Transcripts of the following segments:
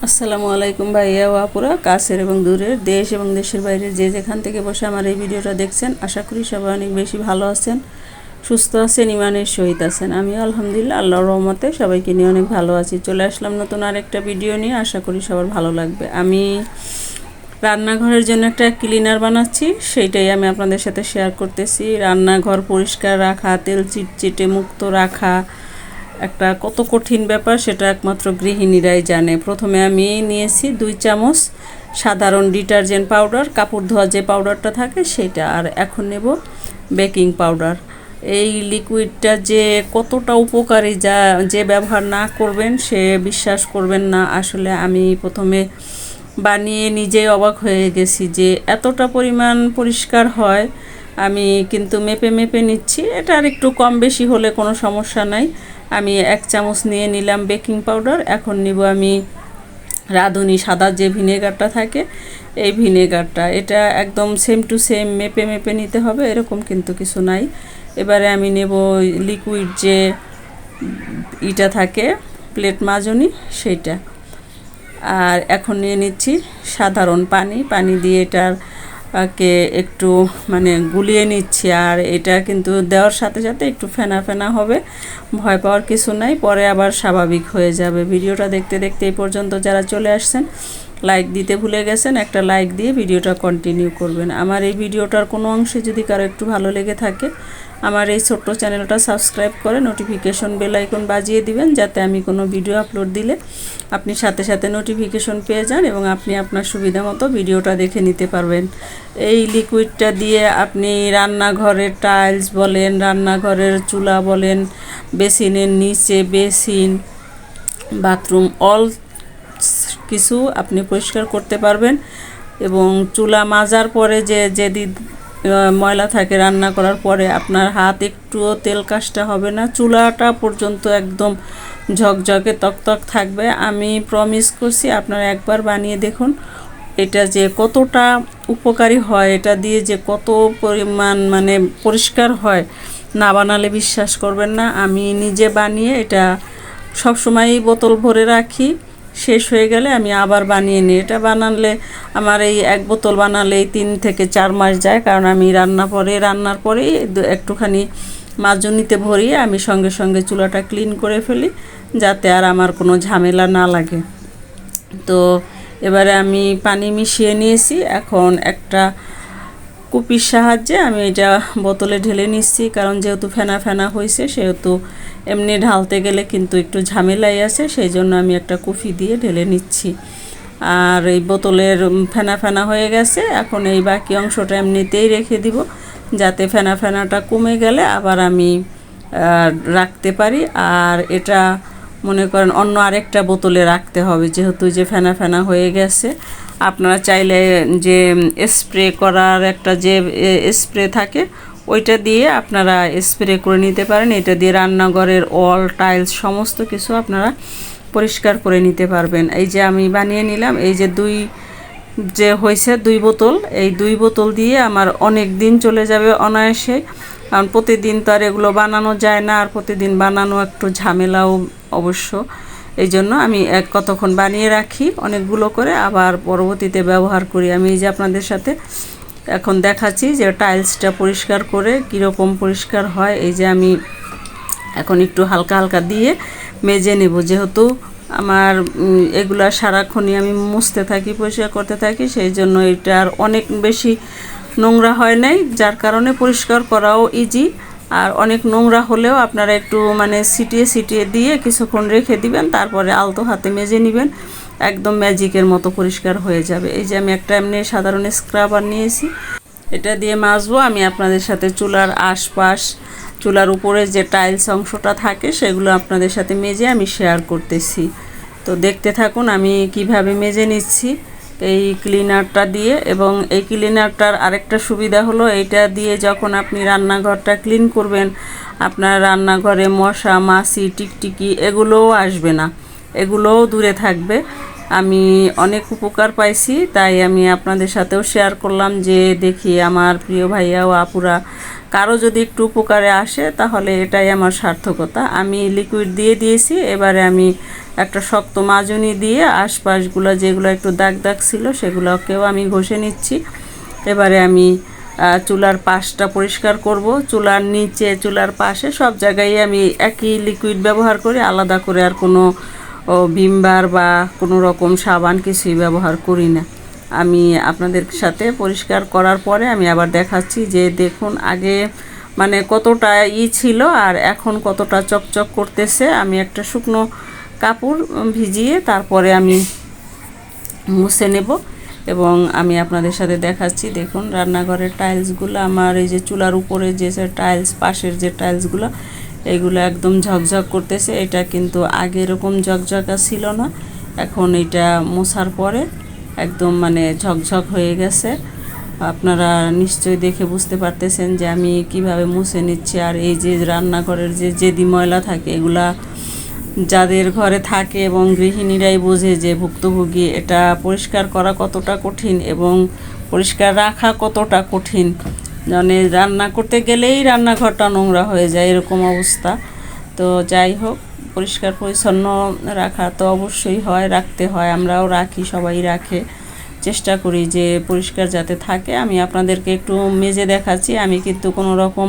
আসসালামু আলাইকুম ভাইয়া ও আপুরা, কাছের এবং দূরের, দেশ এবং দেশের বাইরে যে যেখান থেকে বসে আমার এই ভিডিওটা দেখছেন, আশা করি সবাই অনেক বেশি ভালো আছেন, সুস্থ আছেন, ইমানের সহিত আছেন। আমিও আলহামদুলিল্লাহ আল্লাহর রহমতে সবাইকে নিয়ে অনেক ভালো আছি। চলে আসলাম নতুন আরেকটা ভিডিও নিয়ে, আশা করি সবার ভালো লাগবে। আমি রান্নাঘরের জন্য একটা ক্লিনার বানাচ্ছি, সেইটাই আমি আপনাদের সাথে শেয়ার করতেছি। রান্নাঘর পরিষ্কার রাখা, তেল চিটচিটে মুক্ত রাখা একটা কত কঠিন ব্যাপার, সেটা একমাত্র গৃহিণীরাই জানে। প্রথমে আমি নিয়েছি 2 চামচ সাধারণ ডিটারজেন্ট পাউডার, কাপড় ধোয়া যে পাউডারটা থাকে সেটা, আর এখন নেব বেকিং পাউডার। এই লিকুইডটা যে কতটা উপকারী, যে ব্যবহার না করবেন সে বিশ্বাস করবেন না। আসলে আমি প্রথমে বানিয়ে নিজেই অবাক হয়ে গেছি যে এতটা পরিমাণ পরিষ্কার হয়। আমি কিন্তু মেপে মেপে নিচ্ছি, এটা আর একটু কম বেশি হলে কোনো সমস্যা নাই। আমি 1 চামচ নিয়ে নিলাম বেকিং পাউডার। এখন নিব আমি রাঁধুনি সাদা যে ভিনেগারটা থাকে, এই ভিনেগারটা, এটা একদম সেম টু সেম মেপে মেপে নিতে হবে, এরকম কিন্তু কিছু নাই। এবারে আমি নেব লিকুইড যে ইটা থাকে প্লেট মাজনি, সেইটা। আর এখন নিয়ে নিচ্ছি সাধারণ পানি দিয়ে এটাকে একটু গুলিয়ে নিচ্ছি। আর এটা কিন্তু দেওয়ার সাথে সাথে একটু ফেনা ফেনা হবে, ভয় পাওয়ার কিছু নাই, পরে আবার স্বাভাবিক হয়ে যাবে। ভিডিওটা দেখতে দেখতে এই পর্যন্ত যারা চলে আসছেন, লাইক দিতে ভুলে গেছেন, একটা লাইক দিয়ে ভিডিওটা কন্টিনিউ করবেন। আমার এই ভিডিওটার কোনো অংশে যদি কারো একটু ভালো লেগে থাকে, আমার এই ছোট্ট চ্যানেলটা সাবস্ক্রাইব করে নোটিফিকেশন বেল আইকন বাজিয়ে দিবেন, যাতে আমি কোনো ভিডিও আপলোড দিলে আপনি সাথে সাথে নোটিফিকেশন পেয়ে যান এবং আপনি আপনার সুবিধা মতো ভিডিওটা দেখে নিতে পারবেন। এই লিকুইডটা দিয়ে আপনি রান্নাঘরের টাইলস বলেন, রান্নাঘরের চুলা বলেন, বেসিনের নিচে বেসিন, বাথরুম, অল কিছু আপনি পরিষ্কার করতে পারবেন। এবং চুলা মাজার পরে যেদিন ময়লা থাকে রান্না করার পরে, আপনার হাত একটুও তেল কাজটা হবে না, চুলাটা পর্যন্ত একদম ঝকঝকে তকতক থাকবে। আমি প্রমিস করছি, আপনারা একবার বানিয়ে দেখুন এটা যে কতটা উপকারী হয়, এটা দিয়ে যে কত পরিমাণ পরিষ্কার হয়, না বানালে বিশ্বাস করবেন না। আমি নিজে বানিয়ে এটা সবসময়ই বোতল ভরে রাখি, শেষ হয়ে গেলে আমি আবার বানিয়ে নিই। এটা বানালে আমার এই 1 বোতল বানালেই 3 থেকে 4 মাস যায়, কারণ আমি রান্নার পরেই একটুখানি মাজনিতে ভরিয়ে আমি সঙ্গে সঙ্গে চুলাটা ক্লিন করে ফেলি, যাতে আর আমার কোনো ঝামেলা না লাগে। তো এবারে আমি পানি মিশিয়ে নিয়েছি, এখন একটা কুপির সাহায্যে আমি এটা বোতলে ঢেলে নিচ্ছি, কারণ যেহেতু ফেনা ফেনা হয়েছে, সেহেতু এমনি ঢালতে গেলে কিন্তু একটু ঝামেলাই আছে, সেই জন্য আমি একটা কুপি দিয়ে ঢেলে নিচ্ছি। আর এই বোতলের ফেনা ফেনা হয়ে গেছে, এখন এই বাকি অংশটা এমনিতেই রেখে দিব, যাতে ফেনা ফেনাটা কমে গেলে আবার আমি রাখতে পারি। আর এটা মনে করেন অন্য আরেকটা বোতলে রাখতে হবে, যেহেতু যে ফেনা ফেনা হয়ে গেছে। আপনারা চাইলে যে স্প্রে করার একটা যে স্প্রে থাকে, ওইটা দিয়ে আপনারা স্প্রে করে নিতে পারেন। এটা দিয়ে রান্নাঘরের অল টাইলস সমস্ত কিছু আপনারা পরিষ্কার করে নিতে পারবেন। এই যে আমি বানিয়ে নিলাম, এই যে হয়েছে 2 বোতল, এই 2 বোতল দিয়ে আমার অনেক দিন চলে যাবে অনায়াসে, কারণ প্রতিদিন তো আর এগুলো বানানো যায় না, আর প্রতিদিন বানানো একটু ঝামেলাও অবশ্য। এই জন্য আমি কতক্ষণ বানিয়ে রাখি অনেকগুলো করে, আবার পরবর্তীতে ব্যবহার করি। আমি এই যে আপনাদের সাথে এখন দেখাচ্ছি যে টাইলসটা পরিষ্কার করে কীরকম পরিষ্কার হয়। এই যে আমি এখন একটু হালকা হালকা দিয়ে মেজে নেব, যেহেতু আমার এগুলা সারাক্ষণই আমি মুছতে থাকি, পরিষ্কার করতে থাকি, সেই জন্য এটার অনেক বেশি নোংরা হয় নাই, যার কারণে পরিষ্কার করাও ইজি। আর অনেক নোংরা হলেও আপনারা একটু ছিটিয়ে ছিটিয়ে দিয়ে কিছুক্ষণ রেখে দিবেন, তারপরে আলতো হাতে মেজে নেবেন, একদম ম্যাজিকের মতো পরিষ্কার হয়ে যাবে। এই যে আমি একটা এমনি সাধারণ স্ক্রাবার নিয়েছি, এটা দিয়ে মাজবো। আমি আপনাদের সাথে চুলার আশপাশ, চুলার উপরে যে টাইলস অংশটা থাকে, সেগুলো আপনাদের সাথে মেজে আমি শেয়ার করতেছি। তো দেখতে থাকুন আমি কিভাবে মেজে নিচ্ছি এই ক্লিনারটা দিয়ে। এবং এই ক্লিনারটার আরেকটা সুবিধা হলো, এইটা দিয়ে যখন আপনি রান্নাঘরটা ক্লিন করবেন, আপনার রান্নাঘরে মশা মাছি টিকটিকি এগুলোও আসবে না, এগুলোও দূরে থাকবে। আমি অনেক উপকার পাইছি, তাই আমি আপনাদের সাথেও শেয়ার করলাম, যে দেখি আমার প্রিয় ভাইয়া ও আপুরা কারো যদি একটু উপকারে আসে তাহলে এটাই আমার সার্থকতা। আমি লিকুইড দিয়ে দিয়েছি, এবারে আমি একটা শক্ত মাজনি দিয়ে আশপাশগুলো যেগুলো একটু দাগ দাগ ছিল সেগুলোকেও আমি ঘষে নিচ্ছি। এবারে আমি চুলার পাশটা পরিষ্কার করব। চুলার নিচে, চুলার পাশে সব জায়গায় আমি একই লিকুইড ব্যবহার করি, আলাদা করে আর কোনো ভিমবার বা কোনো রকম সাবান কিছুই ব্যবহার করি না। আমি আপনাদের সাথে পরিষ্কার করার পরে আমি আবার দেখাচ্ছি যে দেখুন আগে মানে কতটা ছিল আর এখন কতটা চকচক করতেছে। আমি একটা শুকনো কাপড় ভিজিয়ে তারপরে আমি মুছে নেব এবং আমি আপনাদের সাথে দেখাচ্ছি। দেখুন রান্নাঘরের টাইলসগুলো আমার এই যে চুলার উপরে যে টাইলস, পাশের যে টাইলসগুলো, এগুলো একদম ঝকঝক করতেছে। এটা কিন্তু আগে এরকম ঝকঝকা ছিল না, এখন এটা মোছার পরে একদম মানে ঝকঝক হয়ে গেছে। আপনারা নিশ্চয়ই দেখে বুঝতে পারতেছেন যে আমি কিভাবে মুছে নিচ্ছি। আর এই যে রান্নাঘরের যে জেদি ময়লা থাকে, এগুলা যাদের ঘরে থাকে এবং গৃহিণীরাই বোঝে যে ভুক্তভোগী এটা পরিষ্কার করা কতটা কঠিন এবং পরিষ্কার রাখা কতটা কঠিন। মানে রান্না করতে গেলেই রান্নাঘরটা নোংরা হয়ে যায়, এরকম অবস্থা। তো যাই হোক, পরিষ্কার পরিচ্ছন্ন রাখা তো অবশ্যই হয়, রাখতে হয়, আমরাও রাখি, সবাই রাখে, চেষ্টা করি যে পরিষ্কার যাতে থাকে। আমি আপনাদেরকে একটু মেজে দেখাচ্ছি। আমি কিন্তু কোনো রকম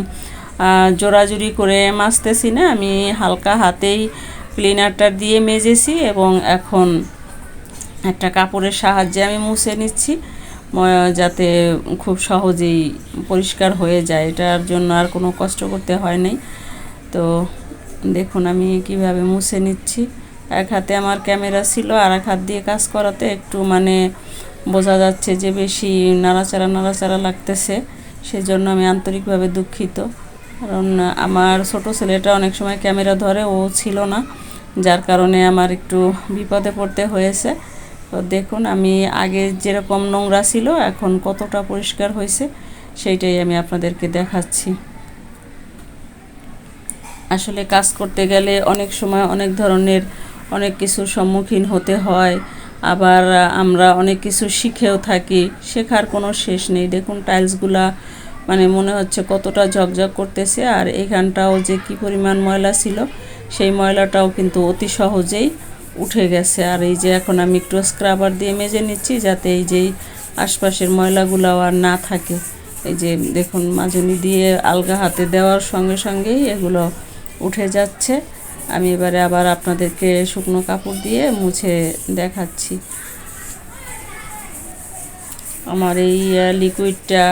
জোড়াজুড়ি করে মাজতেছি না, আমি হালকা হাতেই ক্লিনারটা দিয়ে মেজেছি এবং এখন একটা কাপড়ের সাহায্যে আমি মুছে নিচ্ছি যাতে খুব সহজেই পরিষ্কার হয়ে যায়। এটার জন্য আর কোনো কষ্ট করতে হয় নাই। তো দেখুন আমি কিভাবে মুছে নিচ্ছি। এক হাতে আমার ক্যামেরা ছিল, আর এক হাত দিয়ে কাজ করাতে একটু মানে বোঝা যাচ্ছে যে বেশি নাড়াচাড়া লাগতেছে, সেজন্য আমি আন্তরিকভাবে দুঃখিত। কারণ আমার ছোট ছেলেটা অনেক সময় ক্যামেরা ধরে, ও ছিল না, যার কারণে আমার একটু বিপদে পড়তে হয়েছে। তো দেখুন আমি আগে যেরকম নোংরা ছিল এখন কতটা পরিষ্কার হয়েছে সেইটাই আমি আপনাদেরকে দেখাচ্ছি। আসলে কাজ করতে গেলে অনেক সময় অনেক ধরনের অনেক কিছুর সম্মুখীন হতে হয়, আবার আমরা অনেক কিছু শিখেও থাকি, শেখার কোনো শেষ নেই। দেখুন টাইলসগুলা মানে মনে হচ্ছে কতটা ঝকঝক করতেছে, আর এখানটাও যে কি পরিমাণ ময়লা ছিল সেই ময়লাটাও কিন্তু অতি সহজেই উঠে গেছে। আর এই যে এখন আমি একটু স্ক্রাবার দিয়ে মেজে নিচ্ছি যাতে এই যে আশপাশের ময়লাগুলাও আর না থাকে। এই যে দেখুন মাজনি দিয়ে আলগা হাতে দেওয়ার সঙ্গে সঙ্গেই এগুলো উঠে যাচ্ছে। আমি এবারে আবার আপনাদেরকে শুকনো কাপড় দিয়ে মুছে দেখাচ্ছি। আমার এই লিকুইডটা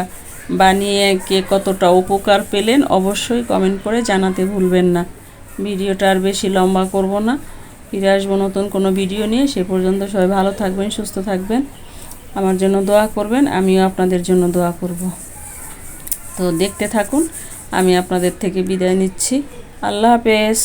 বানিয়ে কে কতটা উপকার পেলেন অবশ্যই কমেন্ট করে জানাতে ভুলবেন না। ভিডিওটা আর বেশি লম্বা করব না, ফিরে আসবো নতুন কোনো ভিডিও নিয়ে। সে পর্যন্ত সবাই ভালো থাকবেন, সুস্থ থাকবেন, আমার জন্য দোয়া করবেন, আমিও আপনাদের জন্য দোয়া করব। তো দেখতে থাকুন, আমি আপনাদের থেকে বিদায় নিচ্ছি। আল্লাহ হাফেজ।